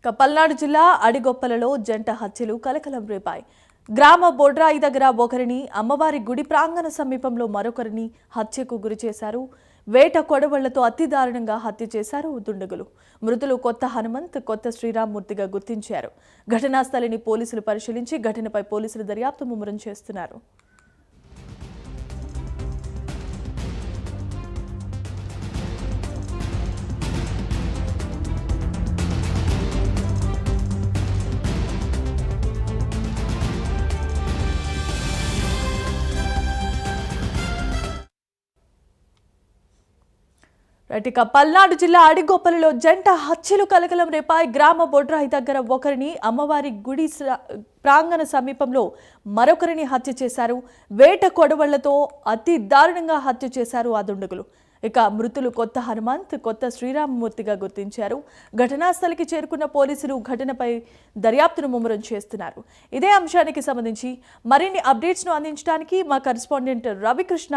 పల్నాడు జిల్లా అడిగొప్పలలో జంట హత్యలు కలకలం రేపాయి. గ్రామ బొడ్రాయి దగ్గర ఒకరిని, అమ్మవారి గుడి ప్రాంగణ సమీపంలో మరొకరిని హత్యకు గురి చేశారు. వేట కొడవళ్లతో అతి దారుణంగా హత్య చేశారు దుండగులు. మృతులు కొత్త హనుమంత్, కొత్త శ్రీరామ్మూర్తిగా గుర్తించారు. ఘటనా స్థలిని పోలీసులు పరిశీలించి ఘటనపై పోలీసులు దర్యాప్తు ముమ్మరం చేస్తున్నారు. ఇక పల్నాడు జిల్లా అడిగొప్పలలో జంట హత్యలు కలకలం రేపాయి. గ్రామ బొడ్రాయి దగ్గర ఒకరిని, అమ్మవారి గుడి ప్రాంగణ సమీపంలో మరొకరిని హత్య చేశారు. వేట కొడవళ్లతో అతి దారుణంగా హత్య చేశారు ఆ దుండగులు. ఇక మృతులు కొత్త హనుమంత్, కొత్త శ్రీరామ్మూర్తిగా గుర్తించారు. ఘటనా స్థలికి చేరుకున్న పోలీసులు ఘటనపై దర్యాప్తును ముమ్మరం చేస్తున్నారు. ఇదే అంశానికి సంబంధించి మరిన్ని అప్డేట్స్ను అందించడానికి మా కరెస్పాండెంట్ రవికృష్ణ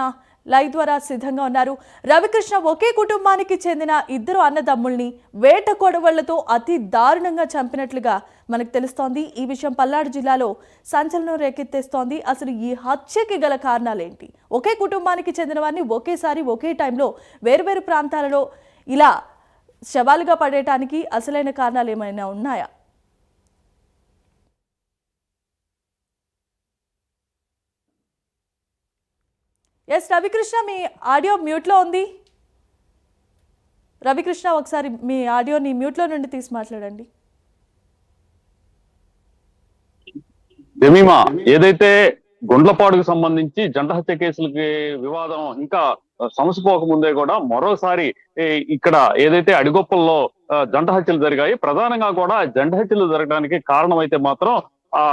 లైవ్ ద్వారా సిద్ధంగా ఉన్నారు. రవికృష్ణ, ఒకే కుటుంబానికి చెందిన ఇద్దరు అన్నదమ్ముల్ని వేట కొడవళ్లతో అతి దారుణంగా చంపినట్లుగా మనకు తెలుస్తోంది. ఈ విషయం పల్నాడు జిల్లాలో సంచలనం రేకెత్తేస్తోంది. అసలు ఈ హత్యకి గల కారణాలేంటి? ఒకే కుటుంబానికి చెందిన వారిని ఒకేసారి ఒకే టైంలో వేరువేరు ప్రాంతాలలో ఇలా శవాలుగా పడేయటానికి అసలైన కారణాలు ఏమైనా ఉన్నాయా? ఎస్ రవికృష్ణ, మీ ఆడియో మ్యూట్లో ఉంది. రవికృష్ణ, ఒకసారి మీ ఆడియోని మ్యూట్లో నుండి తీసి మాట్లాడండి. జమీమా, ఏదైతే గుండ్లపాడుకు సంబంధించి జంట హత్య కేసులకి వివాదం ఇంకా సమసిపోక ముందే కూడా మరోసారి ఇక్కడ ఏదైతే అడిగొప్పల్లో జంట హత్యలు జరిగాయి, ప్రధానంగా కూడా జంట హత్యలు జరగడానికి కారణమైతే మాత్రం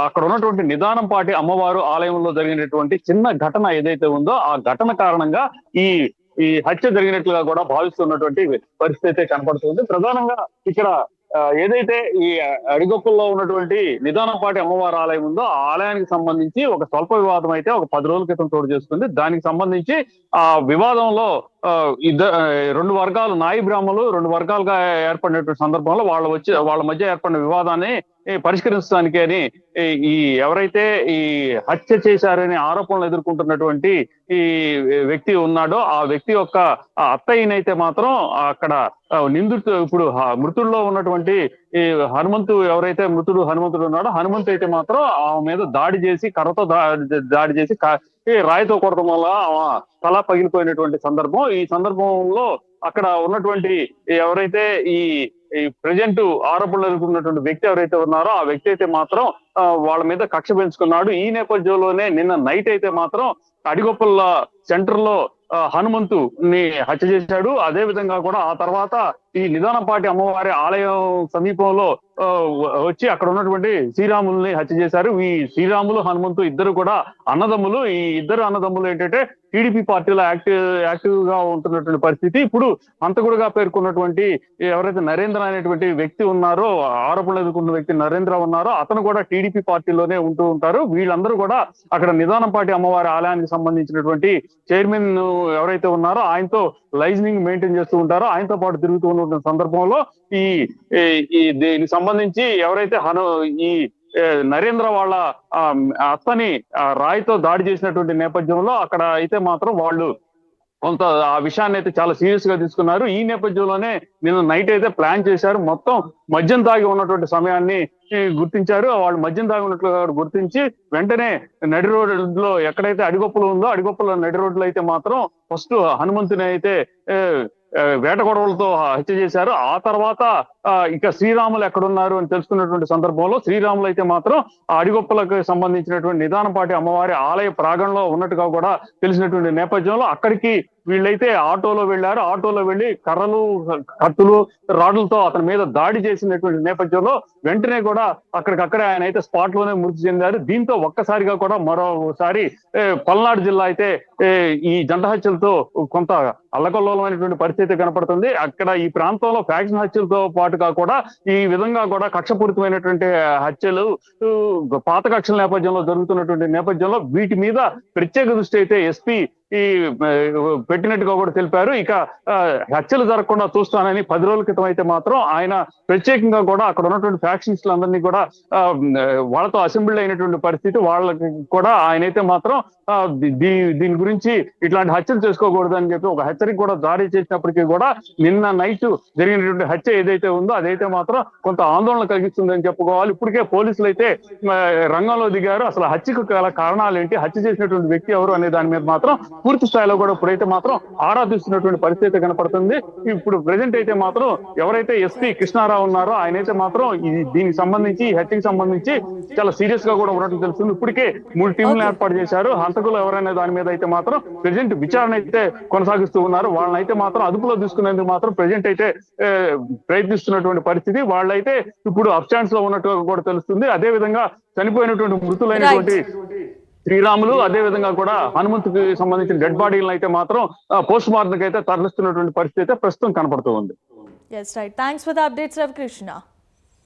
అక్కడ ఉన్నటువంటి నిదానంపాటి అమ్మవారు ఆలయంలో జరిగినటువంటి చిన్న ఘటన ఏదైతే ఉందో ఆ ఘటన కారణంగా ఈ హత్య జరిగినట్లుగా కూడా భావిస్తున్నటువంటి పరిస్థితి కనపడుతుంది. ప్రధానంగా ఇక్కడ ఏదైతే ఈ అడిగొప్పల్లో ఉన్నటువంటి నిదానంపాటి అమ్మవారి ఆలయం ఉందో ఆ ఆలయానికి సంబంధించి ఒక స్వల్ప వివాదం అయితే ఒక 10 రోజుల క్రితం చోటు చేసుకుంది. దానికి సంబంధించి ఆ వివాదంలో రెండు వర్గాలు, నాయి బ్రాహ్మణులు రెండు వర్గాలుగా ఏర్పడినటువంటి సందర్భంలో వాళ్ళ మధ్య ఏర్పడిన వివాదాన్ని పరిష్కరించడానికి అని ఈ ఎవరైతే ఈ హత్య చేశారని ఆరోపణలు ఎదుర్కొంటున్నటువంటి ఈ వ్యక్తి ఉన్నాడో ఆ వ్యక్తి యొక్క అత్తయ్యనైతే మాత్రం అక్కడ ఇప్పుడు మృతుల్లో ఉన్నటువంటి ఈ హనుమంతు, ఎవరైతే మృతుడు హనుమంతుడు ఉన్నాడో హనుమంతు అయితే మాత్రం ఆమె మీద దాడి చేసి, కర్రతో దాడి చేసి రాయితో కొడటం వల్ల తల పగిలిపోయినటువంటి సందర్భం. ఈ సందర్భంలో అక్కడ ఉన్నటువంటి ఎవరైతే ఈ ప్రజెంట్ ఆరోపణలు ఎదుర్కొన్నటువంటి వ్యక్తి ఎవరైతే ఉన్నారో ఆ వ్యక్తి అయితే మాత్రం వాళ్ళ మీద కక్ష పెంచుకున్నాడు. ఈ నేపథ్యంలోనే నిన్న నైట్ అయితే మాత్రం అడిగొప్పల సెంటర్ లో హనుమంతు ని హత్య చేశాడు. అదే విధంగా కూడా ఆ తర్వాత ఈ నిదానంపాటి అమ్మవారి ఆలయం సమీపంలో వచ్చి అక్కడ ఉన్నటువంటి శ్రీరాముల్ని హత్య చేశారు. ఈ శ్రీరాములు, హనుమంతు ఇద్దరు కూడా అన్నదమ్ములు. ఈ ఇద్దరు అన్నదమ్ములు ఏంటంటే టీడీపీ పార్టీలో యాక్టివ్ గా ఉంటున్నటువంటి పరిస్థితి. ఇప్పుడు హంతకుడుగా పేర్కొన్నటువంటి ఎవరైతే నరేంద్ర అనేటువంటి వ్యక్తి ఉన్నారో, ఆరోపణలు ఎదుర్కొన్న వ్యక్తి నరేంద్ర ఉన్నారో, అతను కూడా టీడీపీ పార్టీలోనే ఉంటూ ఉంటారు. వీళ్ళందరూ కూడా అక్కడ నిదానంపాటి అమ్మవారి ఆలయానికి సంబంధించినటువంటి చైర్మన్ ఎవరైతే ఉన్నారో ఆయనతో లైజనింగ్ మెయింటైన్ చేస్తూ ఉంటారో ఆయనతో పాటు తిరుగుతూ ఉన్న సందర్భంలో ఈ దీనికి సంబంధించి ఎవరైతే ఈ నరేంద్ర వాళ్ళ అత్తని రాయితో దాడి చేసినటువంటి నేపథ్యంలో అక్కడ అయితే మాత్రం వాళ్ళు కొంత ఆ విషయాన్ని అయితే చాలా సీరియస్ గా తీసుకున్నారు. ఈ నేపథ్యంలోనే నిన్న నైట్ అయితే ప్లాన్ చేశారు. మొత్తం మద్యం తాగి ఉన్నటువంటి సమయాన్ని గుర్తించారు. వాళ్ళు మద్యం తాగి ఉన్నట్లుగా గుర్తించి వెంటనే నడి రోడ్లో ఎక్కడైతే అడిగొప్పలు ఉందో అడిగొప్పల నడి రోడ్లో అయితే మాత్రం ఫస్ట్ హనుమంతుని అయితే వేట గొడవలతో హత్య చేశారు. ఆ తర్వాత ఇక శ్రీరాములు ఎక్కడున్నారు అని తెలుసుకున్నటువంటి సందర్భంలో శ్రీరాములు అయితే మాత్రం ఆ అడిగొప్పలకు సంబంధించినటువంటి నిదానంపాటి అమ్మవారి ఆలయ ప్రాంగణంలో ఉన్నట్టుగా కూడా తెలిసినటువంటి నేపథ్యంలో అక్కడికి వీళ్ళైతే ఆటోలో వెళ్లారు. ఆటోలో వెళ్లి కర్రలు, కత్తులు, రాడ్లతో అతని మీద దాడి చేసినటువంటి నేపథ్యంలో వెంటనే కూడా అక్కడికక్కడే ఆయన అయితే స్పాట్ లోనే మృతి చెందారు. దీంతో ఒక్కసారిగా కూడా మరోసారి పల్నాడు జిల్లా అయితే ఈ జంట హత్యలతో కొంత అల్లకల్లోలమైనటువంటి పరిస్థితి కనపడుతుంది. అక్కడ ఈ ప్రాంతంలో ఫ్యాక్షన్ హత్యలతో పాటుగా కూడా ఈ విధంగా కూడా కక్షపూరితమైనటువంటి హత్యలు పాత కక్షల నేపథ్యంలో జరుగుతున్నటువంటి నేపథ్యంలో వీటి మీద ప్రత్యేక దృష్టి అయితే ఎస్పీ ఈ పెట్టినట్టుగా కూడా తెలిపారు. ఇక హత్యలు జరగకుండా చూస్తానని 10 రోజుల క్రితం అయితే మాత్రం ఆయన ప్రత్యేకంగా కూడా అక్కడ ఉన్నటువంటి ఫ్యాక్షనిస్టులందరినీ కూడా వాళ్ళతో అసెంబ్లీ అయినటువంటి పరిస్థితి, వాళ్ళకి కూడా ఆయనైతే మాత్రం దీని గురించి ఇట్లాంటి హత్యలు చేసుకోకూడదు అని చెప్పి ఒక హెచ్చరిక కూడా జారీ చేసినప్పటికీ కూడా నిన్న నైట్ జరిగినటువంటి హత్య ఏదైతే ఉందో అదైతే మాత్రం కొంత ఆందోళన కలిగిస్తుందని చెప్పుకోవాలి. ఇప్పటికే పోలీసులు అయితే రంగంలో దిగారు. అసలు హత్యకు గల కారణాలు ఏంటి, హత్య చేసినటువంటి వ్యక్తి ఎవరు అనే దాని మీద మాత్రం పూర్తి స్థాయిలో కూడా ఇప్పుడైతే మాత్రం ఆరాధిస్తున్నటువంటి పరిస్థితి కనపడుతుంది. ఇప్పుడు ప్రెసెంట్ అయితే మాత్రం ఎవరైతే ఎస్పీ కృష్ణారావు ఉన్నారో ఆయనైతే మాత్రం దీనికి సంబంధించి ఈ హత్యకి సంబంధించి చాలా సీరియస్ గా కూడా ఉన్నట్టు తెలుస్తుంది. ఇప్పటికే 3 టీంలను ఏర్పాటు చేశారు. హంతకులు ఎవరైనా దాని మీద అయితే మాత్రం ప్రెసెంట్ విచారణ అయితే కొనసాగిస్తూ ఉన్నారు. వాళ్ళనైతే మాత్రం అదుపులో తీసుకునేందుకు మాత్రం ప్రెసెంట్ అయితే ప్రయత్నిస్తున్నటువంటి పరిస్థితి. వాళ్ళైతే ఇప్పుడు అబ్స్టాండ్స్ లో ఉన్నట్టుగా కూడా తెలుస్తుంది. అదే విధంగా చనిపోయినటువంటి మృతులైనటువంటి శ్రీరాములు, అదే విధంగా కూడా హనుమంతుకి సంబంధించిన డెడ్ బాడీలను అయితే మాత్రం పోస్ట్ మార్టం అయితే తరలిస్తున్నటువంటి పరిస్థితి అయితే ప్రస్తుతం కనపడుతూ ఉంది. Yes, right. Thanks for the updates, Ravi Krishna.